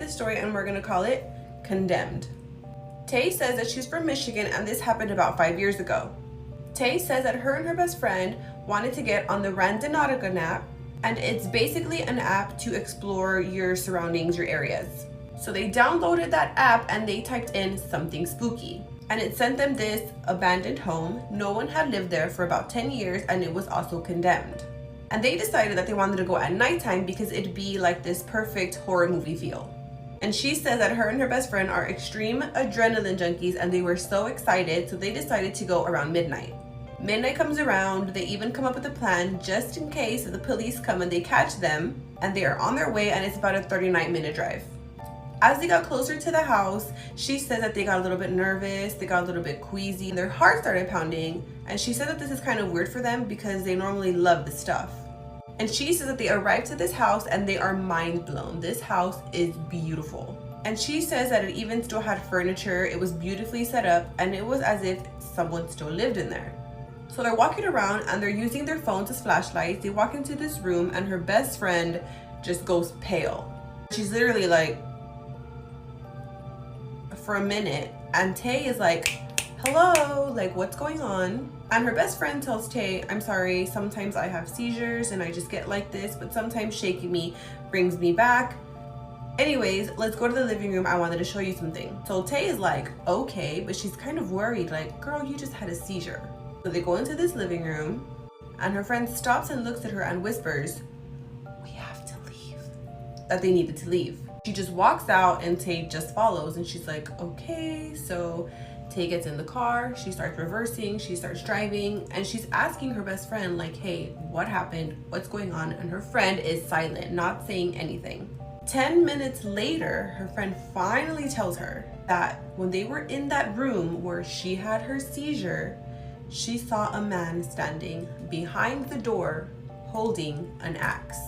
this story and we're gonna call it Condemned. Tay says that she's from Michigan and this happened about 5 years ago. Tay says that her and her best friend wanted to get on the Randonautica app, and it's basically an app to explore your surroundings, your areas. So they downloaded that app and they typed in something spooky, and it sent them this abandoned home. No one had lived there for about 10 years and it was also condemned. And they decided that they wanted to go at nighttime because it'd be like this perfect horror movie feel. And she says that her and her best friend are extreme adrenaline junkies and they were so excited, so they decided to go around midnight. Midnight comes around, they even come up with a plan just in case the police come and they catch them, and they are on their way and it's about a 39-minute drive. As they got closer to the house, she says that they got a little bit nervous, they got a little bit queasy, and their heart started pounding, and she said that this is kind of weird for them because they normally love this stuff. And she says that they arrived to this house and they are mind blown. This house is beautiful. And she says that it even still had furniture, it was beautifully set up, and it was as if someone still lived in there. So they're walking around and they're using their phones as flashlights. They walk into this room and her best friend just goes pale. She's literally like, for a minute, and Tay is like, hello, like what's going on? And her best friend tells Tay, I'm sorry, sometimes I have seizures and I just get like this, but sometimes shaking me brings me back. Anyways, let's go to the living room, I wanted to show you something. So Tay is like, okay, but she's kind of worried, like, girl, you just had a seizure. So they go into this living room and her friend stops and looks at her and whispers, we have to leave. That they needed to leave. She just walks out and Tay just follows, and she's like, okay. So Tay gets in the car, she starts reversing, she starts driving, and she's asking her best friend like, hey, what happened? What's going on? And her friend is silent, not saying anything. 10 minutes later, her friend finally tells her that when they were in that room where she had her seizure, she saw a man standing behind the door holding an axe.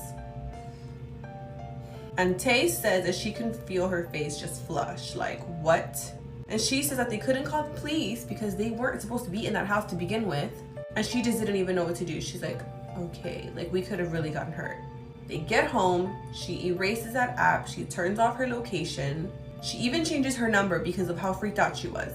And Tay says that she can feel her face just flush, like, what? And she says that they couldn't call the police because they weren't supposed to be in that house to begin with. And she just didn't even know what to do. She's like, okay, like we could have really gotten hurt. They get home, she erases that app, she turns off her location. She even changes her number because of how freaked out she was.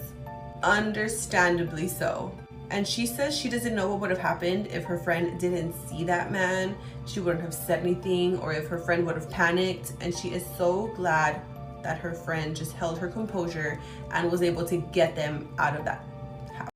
Understandably so. And she says she doesn't know what would have happened if her friend didn't see that man. She wouldn't have said anything, or if her friend would have panicked. And she is so glad that her friend just held her composure and was able to get them out of that